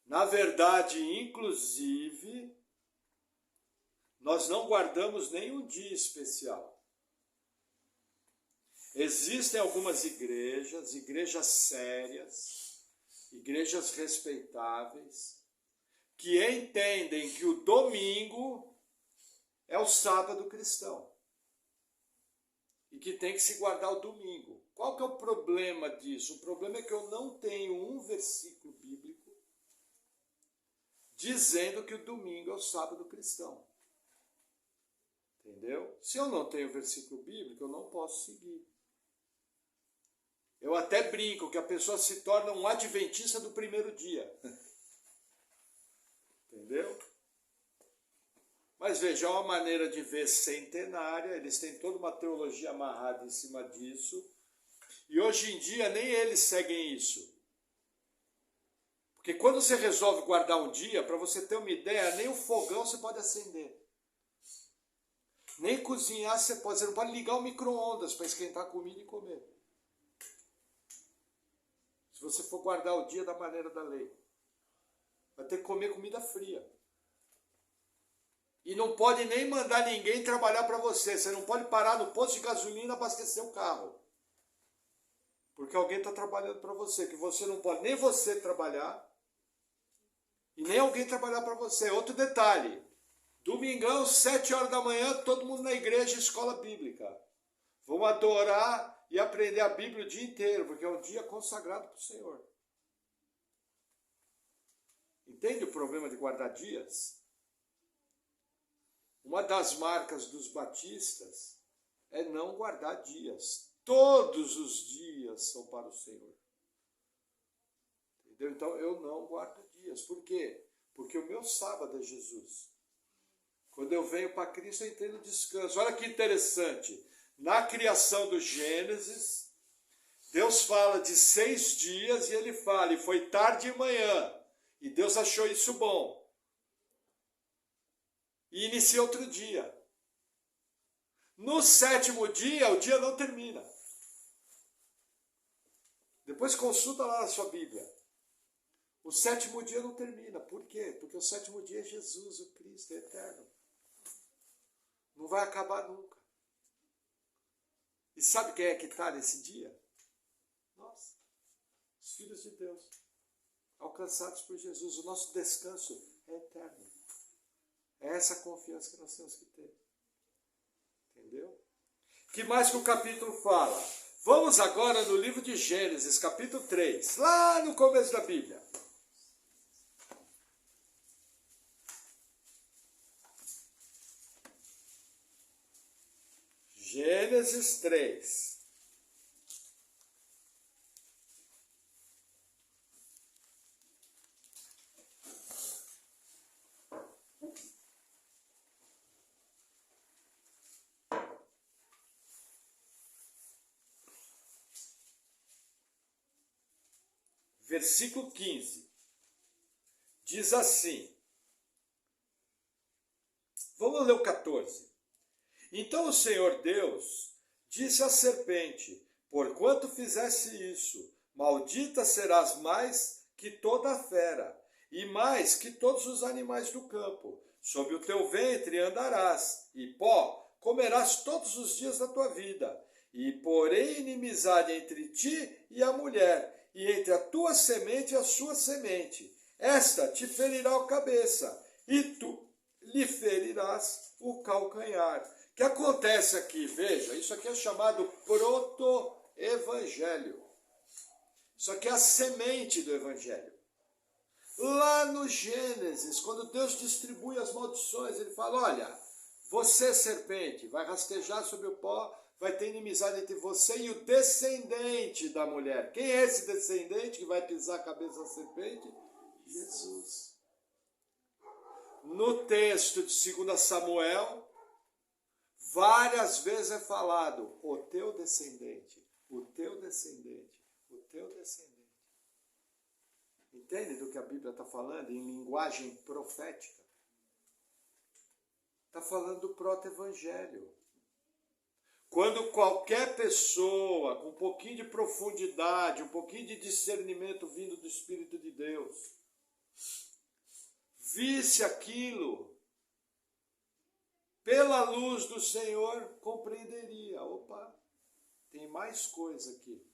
Na verdade, inclusive, Nós não guardamos nenhum dia especial. Existem algumas igrejas sérias, igrejas respeitáveis, que entendem que o domingo é o sábado cristão. E que tem que se guardar o domingo. Qual que é o problema disso? O problema é que eu não tenho um versículo bíblico dizendo que o domingo é o sábado cristão. Entendeu? Se eu não tenho versículo bíblico, eu não posso seguir. Eu até brinco que a pessoa se torna um adventista do primeiro dia. Entendeu? Mas veja, é uma maneira de ver centenária, eles têm toda uma teologia amarrada em cima disso, e hoje em dia nem eles seguem isso. Porque quando você resolve guardar um dia, para você ter uma ideia, nem o fogão você pode acender. Nem cozinhar você não pode ligar o micro-ondas para esquentar a comida e comer. Se você for guardar o dia da maneira da lei. Vai ter que comer comida fria. E não pode nem mandar ninguém trabalhar para você. Você não pode parar no posto de gasolina e abastecer o carro. Porque alguém está trabalhando para você. Que você não pode nem você trabalhar. E nem alguém trabalhar para você. Outro detalhe. Domingão, 7 horas da manhã, todo mundo na igreja, escola bíblica. Vamos adorar e aprender a Bíblia o dia inteiro. Porque é um dia consagrado para o Senhor. Entende o problema de guardar dias? Uma das marcas dos batistas é não guardar dias. Todos os dias são para o Senhor. Entendeu? Então eu não guardo dias. Por quê? Porque o meu sábado é Jesus. Quando eu venho para Cristo, eu entrei no descanso. Olha que interessante. Na criação do Gênesis, Deus fala de 6 dias e ele fala, e foi tarde e manhã. E Deus achou isso bom. E inicia outro dia. No 7º dia, o dia não termina. Depois consulta lá na sua Bíblia. O 7º dia não termina. Por quê? Porque o 7º dia é Jesus, o Cristo, é eterno. Não vai acabar nunca. E sabe quem é que está nesse dia? Nós, os filhos de Deus, alcançados por Jesus. O nosso descanso é eterno. É essa confiança que nós temos que ter. Entendeu? O que mais que o capítulo fala? Vamos agora no livro de Gênesis, capítulo 3. Lá no começo da Bíblia. Gênesis 3. Versículo 15, diz assim, vamos ler o 14. Então o Senhor Deus disse à serpente, porquanto fizesse isso, maldita serás mais que toda a fera, e mais que todos os animais do campo. Sob o teu ventre andarás, e pó comerás todos os dias da tua vida. E porém inimizade entre ti e a mulher, e entre a tua semente e a sua semente. Esta te ferirá a cabeça, e tu lhe ferirás o calcanhar. O que acontece aqui? Veja, isso aqui é chamado proto-evangelho. Isso aqui é a semente do evangelho. Lá no Gênesis, quando Deus distribui as maldições, ele fala, olha, você, serpente, vai rastejar sobre o pó, vai ter inimizade entre você e o descendente da mulher. Quem é esse descendente que vai pisar a cabeça da serpente? Jesus. No texto de 2 Samuel, várias vezes é falado, o teu descendente, o teu descendente, o teu descendente. Entende do que a Bíblia está falando em linguagem profética? Está falando do proto-evangelho. Quando qualquer pessoa com um pouquinho de profundidade, um pouquinho de discernimento vindo do Espírito de Deus, visse aquilo pela luz do Senhor, compreenderia. Opa, tem mais coisa aqui.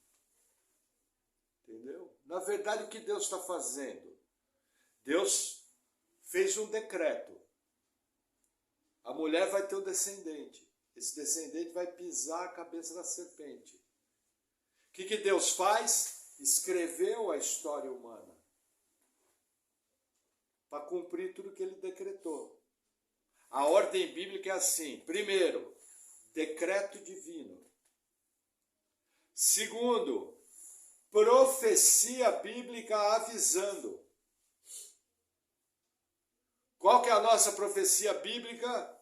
Entendeu? Na verdade, o que Deus está fazendo? Deus fez um decreto. A mulher vai ter um descendente. Esse descendente vai pisar a cabeça da serpente. O que Deus faz? Escreveu a história humana para cumprir tudo que ele decretou. A ordem bíblica é assim: primeiro, decreto divino. Segundo, profecia bíblica avisando. Qual que é a nossa profecia bíblica?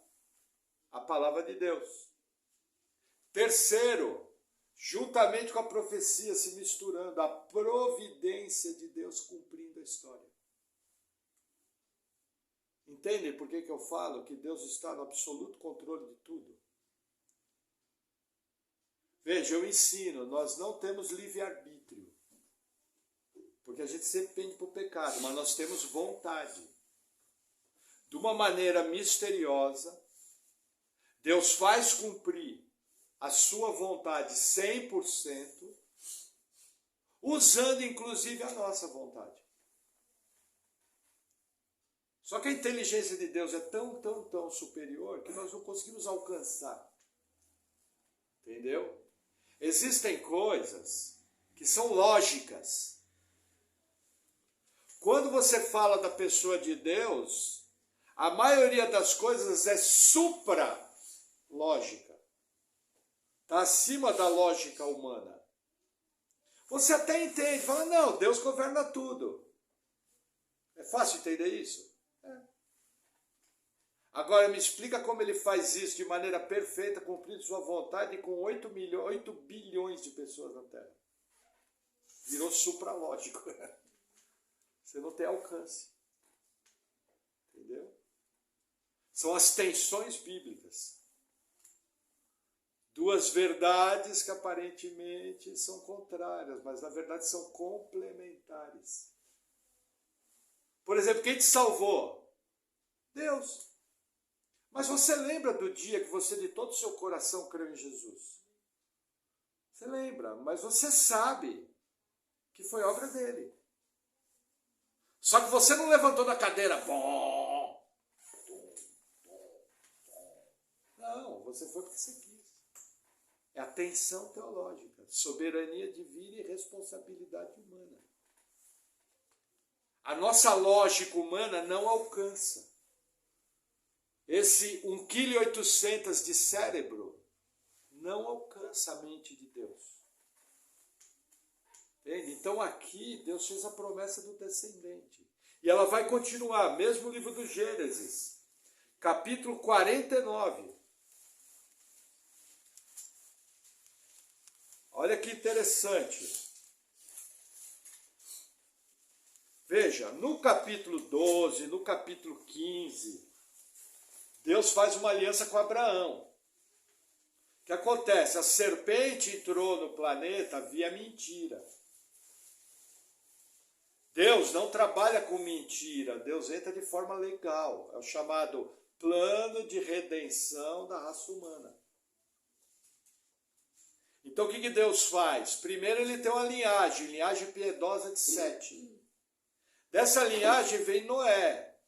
A palavra de Deus. Terceiro, juntamente com a profecia se misturando, a providência de Deus cumprindo a história. Entendem por que eu falo que Deus está no absoluto controle de tudo? Veja, eu ensino, nós não temos livre-arbítrio. Porque a gente sempre pende para o pecado, mas nós temos vontade. De uma maneira misteriosa, Deus faz cumprir a sua vontade 100%, usando inclusive a nossa vontade. Só que a inteligência de Deus é tão superior que nós não conseguimos alcançar. Entendeu? Existem coisas que são lógicas. Quando você fala da pessoa de Deus, a maioria das coisas é supra-lógica. Está acima da lógica humana. Você até entende, fala, não, Deus governa tudo. É fácil entender isso? É. Agora me explica como ele faz isso de maneira perfeita, cumprindo sua vontade com 8 bilhões de pessoas na Terra. Virou supralógico. Você não tem alcance. Entendeu? São as tensões bíblicas. Duas verdades que aparentemente são contrárias, mas na verdade são complementares. Por exemplo, quem te salvou? Deus. Mas você lembra do dia que você de todo o seu coração creu em Jesus? Você lembra, mas você sabe que foi obra dele. Só que você não levantou da cadeira, não, você foi porque você quis. É a tensão teológica, soberania divina e responsabilidade humana. A nossa lógica humana não alcança. Esse 1,8 kg de cérebro não alcança a mente de Deus. Entende? Então aqui Deus fez a promessa do descendente. E ela vai continuar, mesmo livro do Gênesis, capítulo 49. Olha que interessante. Veja, no capítulo 12, no capítulo 15, Deus faz uma aliança com Abraão. O que acontece? A serpente entrou no planeta via mentira. Deus não trabalha com mentira, Deus entra de forma legal. É o chamado plano de redenção da raça humana. Então o que Deus faz? Primeiro ele tem uma linhagem piedosa de 7. Dessa linhagem vem Noé.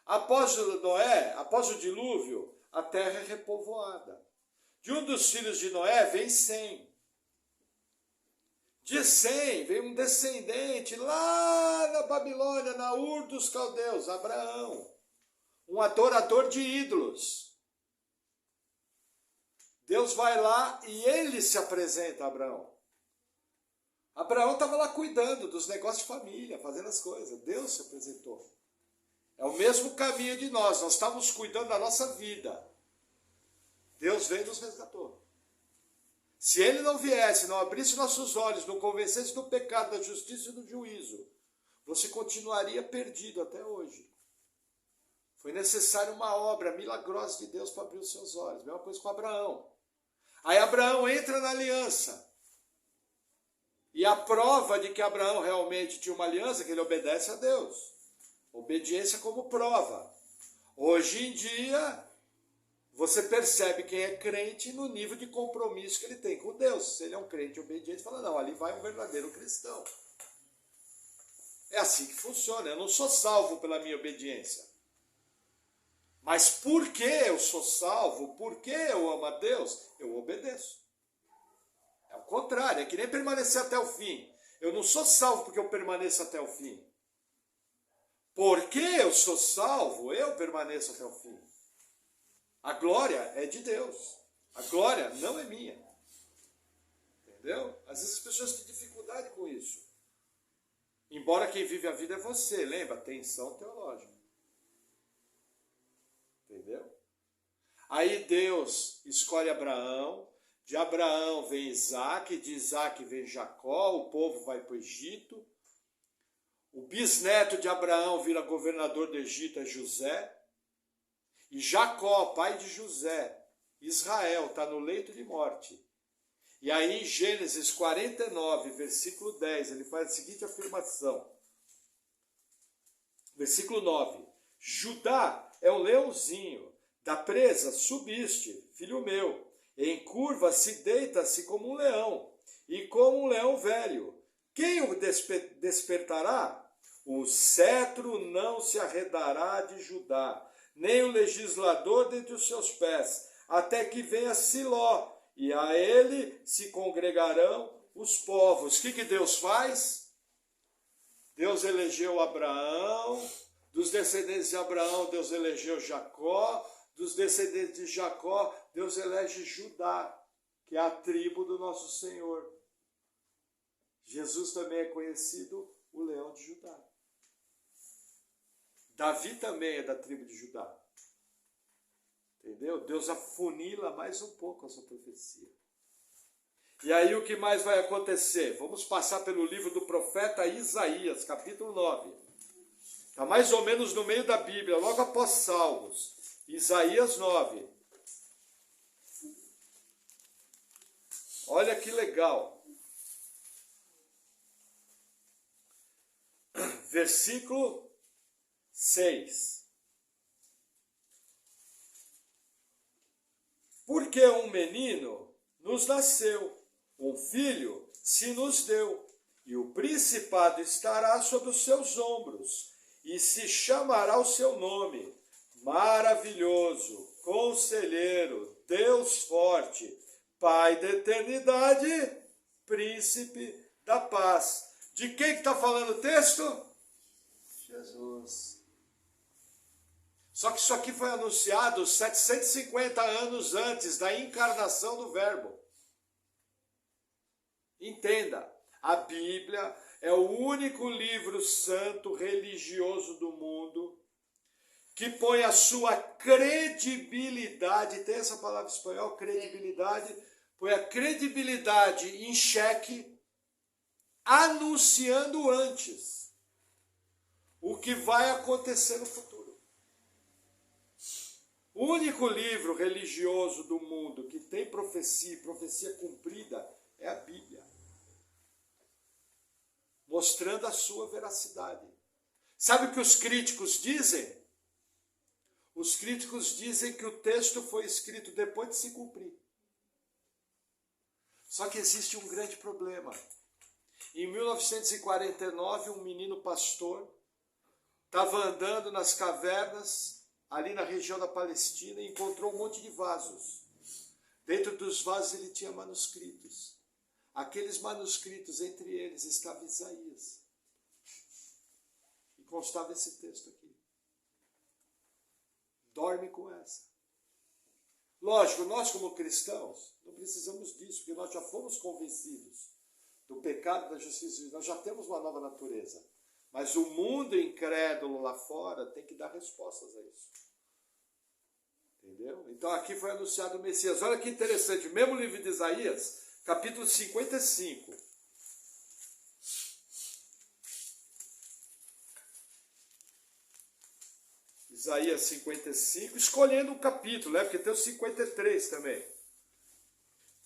Após o dilúvio, a terra é repovoada. De um dos filhos de Noé vem Sem. De Sem vem um descendente lá na Babilônia, na Ur dos Caldeus, Abraão. Um adorador de ídolos. Deus vai lá e ele se apresenta a Abraão. Abraão estava lá cuidando dos negócios de família, fazendo as coisas. Deus se apresentou. É o mesmo caminho de nós estávamos cuidando da nossa vida. Deus veio e nos resgatou. Se ele não viesse, não abrisse nossos olhos, não convencesse do pecado, da justiça e do juízo, você continuaria perdido até hoje. Foi necessária uma obra milagrosa de Deus para abrir os seus olhos. Mesma coisa com Abraão. Aí Abraão entra na aliança. E a prova de que Abraão realmente tinha uma aliança é que ele obedece a Deus. Obediência como prova. Hoje em dia, você percebe quem é crente no nível de compromisso que ele tem com Deus. Se ele é um crente obediente, fala, não, ali vai um verdadeiro cristão. É assim que funciona. Eu não sou salvo pela minha obediência. Mas porque eu sou salvo, porque eu amo a Deus, eu obedeço. É o contrário, é que nem permanecer até o fim. Eu não sou salvo porque eu permaneço até o fim. Porque eu sou salvo, eu permaneço até o fim. A glória é de Deus. A glória não é minha. Entendeu? Às vezes as pessoas têm dificuldade com isso. Embora quem vive a vida é você, lembra? Tensão teológica. Entendeu? Aí Deus escolhe Abraão, de Abraão vem Isaac, de Isaac vem Jacó, o povo vai para o Egito. O bisneto de Abraão vira governador do Egito, é José. E Jacó, pai de José, Israel, está no leito de morte. E aí em Gênesis 49, versículo 10, ele faz a seguinte afirmação. Versículo 9. Judá é o leãozinho, da presa subiste, filho meu. Em curva se deita-se como um leão, e como um leão velho. Quem o despertará? O cetro não se arredará de Judá, nem o legislador dentre os seus pés, até que venha Siló, e a ele se congregarão os povos. O que Deus faz? Deus elegeu Abraão, dos descendentes de Abraão, Deus elegeu Jacó, dos descendentes de Jacó, Deus elege Judá, que é a tribo do nosso Senhor. Jesus também é conhecido o leão de Judá. Davi também é da tribo de Judá. Entendeu? Deus afunila mais um pouco a sua profecia. E aí o que mais vai acontecer? Vamos passar pelo livro do profeta Isaías, capítulo 9. Está mais ou menos no meio da Bíblia, logo após Salmos. Isaías 9. Olha que legal. Versículo 6. Porque um menino nos nasceu, um filho se nos deu, e o principado estará sobre os seus ombros, e se chamará o seu nome, Maravilhoso, Conselheiro, Deus Forte, Pai da Eternidade, Príncipe da Paz. De quem que está falando o texto? Jesus. Só que isso aqui foi anunciado 750 anos antes da encarnação do Verbo. Entenda, a Bíblia é o único livro santo religioso do mundo que põe a sua credibilidade, tem essa palavra em espanhol, credibilidade, põe a credibilidade em xeque, anunciando antes o que vai acontecer no futuro. O único livro religioso do mundo que tem profecia cumprida, é a Bíblia, mostrando a sua veracidade. Sabe o que os críticos dizem? Os críticos dizem que o texto foi escrito depois de se cumprir. Só que existe um grande problema. Em 1949, um menino pastor estava andando nas cavernas, ali na região da Palestina, e encontrou um monte de vasos. Dentro dos vasos ele tinha manuscritos. Aqueles manuscritos, entre eles, estava Isaías. E constava esse texto aqui. Dorme com essa. Lógico, nós como cristãos, não precisamos disso, porque nós já fomos convencidos do pecado, da justiça, nós já temos uma nova natureza. Mas o mundo incrédulo lá fora tem que dar respostas a isso. Entendeu? Então aqui foi anunciado o Messias. Olha que interessante, o mesmo livro de Isaías, capítulo 55. Isaías 55, escolhendo um capítulo, né? Porque tem o 53 também.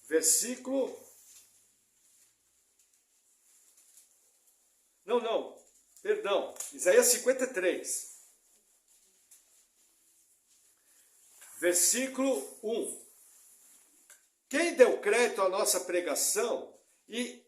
Versículo... Perdão. Isaías 53. Versículo 1. Quem deu crédito à nossa pregação e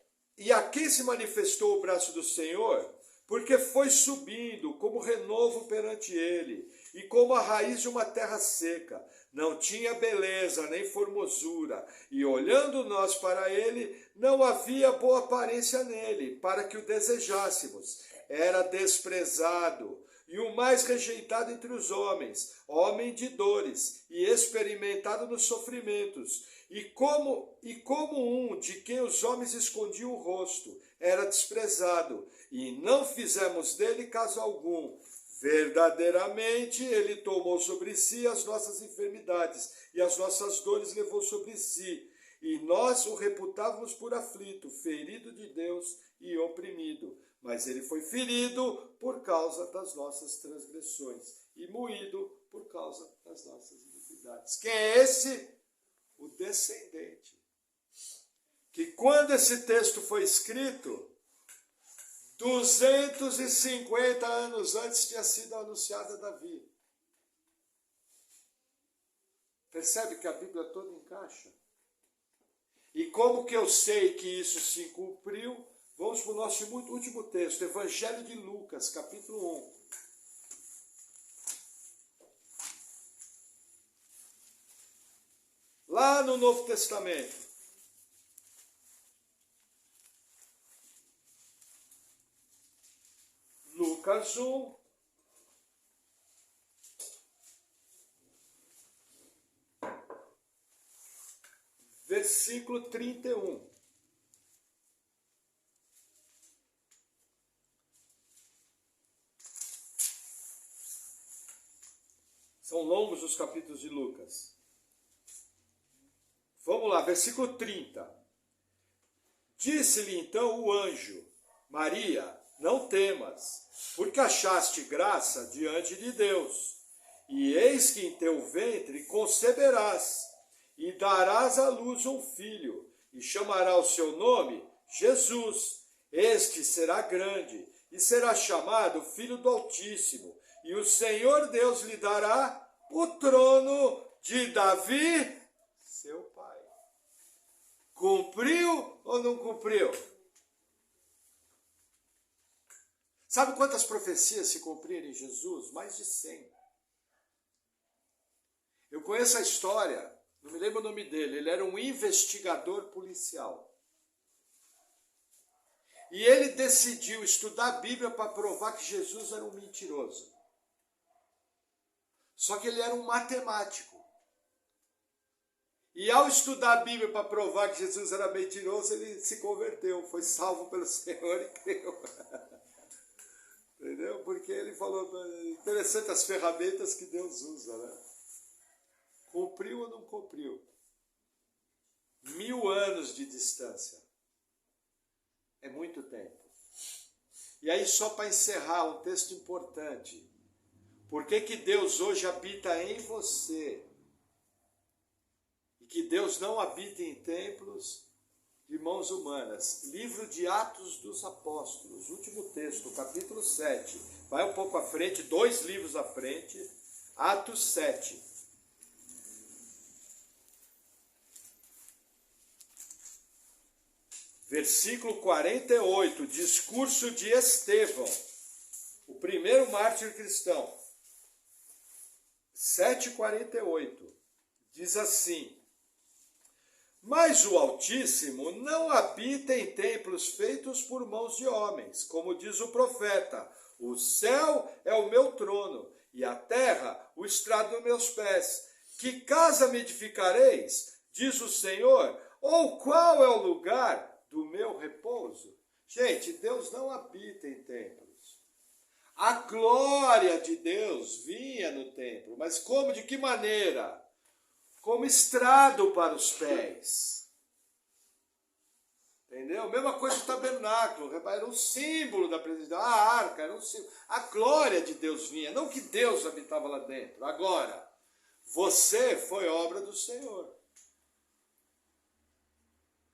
a quem se manifestou o braço do Senhor? Porque foi subindo como renovo perante ele, e como a raiz de uma terra seca. Não tinha beleza nem formosura, e olhando nós para ele, não havia boa aparência nele, para que o desejássemos. Era desprezado, e o mais rejeitado entre os homens, homem de dores, e experimentado nos sofrimentos, e como um de quem os homens escondiam o rosto, era desprezado, e não fizemos dele caso algum. Verdadeiramente ele tomou sobre si as nossas enfermidades, e as nossas dores levou sobre si, e nós o reputávamos por aflito, ferido de Deus e oprimido. Mas ele foi ferido por causa das nossas transgressões e moído por causa das nossas iniquidades. Quem é esse? O descendente. Que quando esse texto foi escrito, 250 anos antes tinha sido anunciado a Davi. Percebe que a Bíblia toda encaixa? E como que eu sei que isso se cumpriu? Vamos para o nosso último texto, Evangelho de Lucas, capítulo 1. Lá no Novo Testamento. Lucas 1. Versículo 31. São longos os capítulos de Lucas. Vamos lá, versículo 30. Disse-lhe então o anjo: Maria, não temas, porque achaste graça diante de Deus. E eis que em teu ventre conceberás, e darás à luz um filho, e chamará o seu nome Jesus. Este será grande, e será chamado Filho do Altíssimo. E o Senhor Deus lhe dará o trono de Davi, seu pai. Cumpriu ou não cumpriu? Sabe quantas profecias se cumpriram em Jesus? Mais de 100. Eu conheço a história, não me lembro o nome dele, ele era um investigador policial. E ele decidiu estudar a Bíblia para provar que Jesus era um mentiroso. Só que ele era um matemático. E ao estudar a Bíblia para provar que Jesus era mentiroso, ele se converteu, foi salvo pelo Senhor e creu. Entendeu? Porque ele falou, interessante as ferramentas que Deus usa, né? Cumpriu ou não cumpriu? 1000 anos de distância. É muito tempo. E aí, só para encerrar, um texto importante. Por que que Deus hoje habita em você? E que Deus não habita em templos de mãos humanas. Livro de Atos dos Apóstolos, último texto, capítulo 7. Vai um pouco à frente, 2 livros à frente. Atos 7. Versículo 48, discurso de Estevão, o primeiro mártir cristão. 7,48, diz assim: Mas o Altíssimo não habita em templos feitos por mãos de homens, como diz o profeta: o céu é o meu trono, e a terra o estrado dos meus pés. Que casa me edificareis, diz o Senhor, ou qual é o lugar do meu repouso? Gente, Deus não habita em templos. A glória de Deus vinha no templo, mas como, de que maneira? Como estrado para os pés. Entendeu? Mesma coisa do tabernáculo, era um símbolo da presença, a arca era um símbolo. A glória de Deus vinha, não que Deus habitava lá dentro. Agora, você foi obra do Senhor.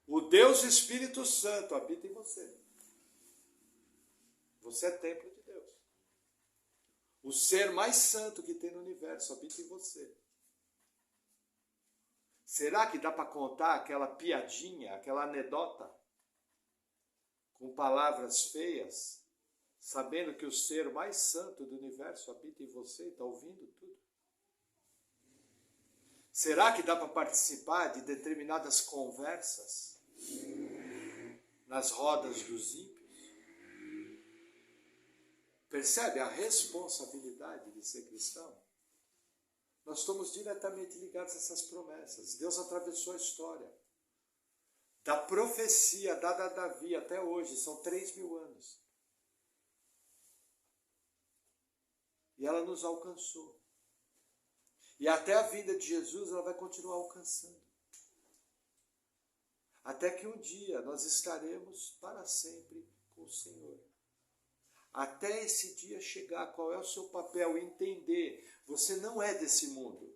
O Deus Espírito Santo habita em você. Você é templo de Deus. O ser mais santo que tem no universo habita em você. Será que dá para contar aquela piadinha, aquela anedota, com palavras feias, sabendo que o ser mais santo do universo habita em você e está ouvindo tudo? Será que dá para participar de determinadas conversas nas rodas dos ímpios? Percebe a responsabilidade de ser cristão? Nós estamos diretamente ligados a essas promessas. Deus atravessou a história. Da profecia dada a Davi até hoje, são 3.000 anos. E ela nos alcançou. E até a vinda de Jesus ela vai continuar alcançando. Até que um dia nós estaremos para sempre com o Senhor. Até esse dia chegar, qual é o seu papel? Entender, você não é desse mundo.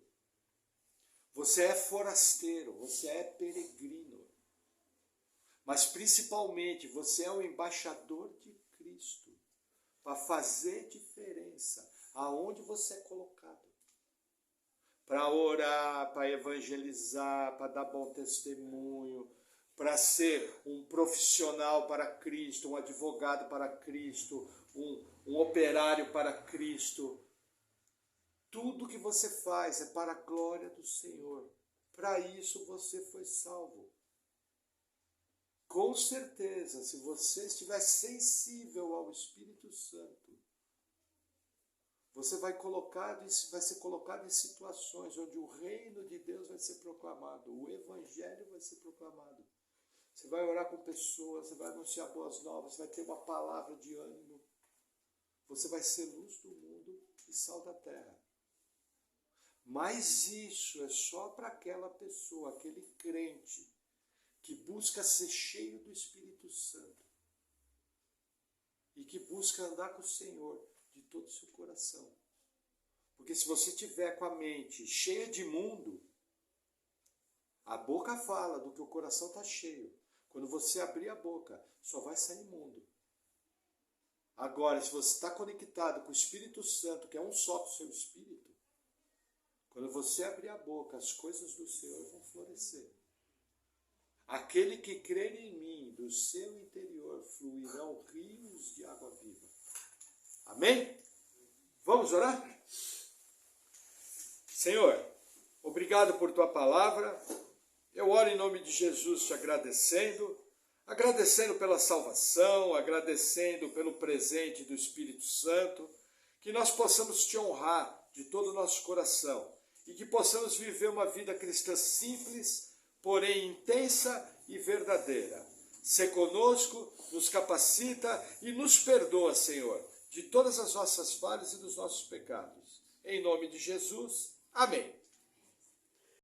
Você é forasteiro, você é peregrino. Mas principalmente, você é um embaixador de Cristo. Para fazer diferença aonde você é colocado. Para orar, para evangelizar, para dar bom testemunho, para ser um profissional para Cristo, um advogado para Cristo, um operário para Cristo. Tudo que você faz é para a glória do Senhor. Para isso você foi salvo. Com certeza, se você estiver sensível ao Espírito Santo, você vai ser colocado em situações onde o reino de Deus vai ser proclamado, o Evangelho vai ser proclamado. Você vai orar com pessoas, você vai anunciar boas novas, você vai ter uma palavra de ânimo. Você vai ser luz do mundo e sal da terra. Mas isso é só para aquela pessoa, aquele crente, que busca ser cheio do Espírito Santo. E que busca andar com o Senhor de todo o seu coração. Porque se você tiver com a mente cheia de mundo, a boca fala do que o coração está cheio. Quando você abrir a boca, só vai sair mundo. Agora, se você está conectado com o Espírito Santo, que é um só com o seu espírito, quando você abrir a boca, as coisas do Senhor vão florescer. Aquele que crer em mim, do seu interior fluirão rios de água viva. Amém? Vamos orar? Senhor, obrigado por tua palavra. Eu oro em nome de Jesus te agradecendo pela salvação, agradecendo pelo presente do Espírito Santo, que nós possamos te honrar de todo o nosso coração e que possamos viver uma vida cristã simples, porém intensa e verdadeira. Sê conosco, nos capacita e nos perdoa, Senhor, de todas as nossas falhas e dos nossos pecados. Em nome de Jesus, amém.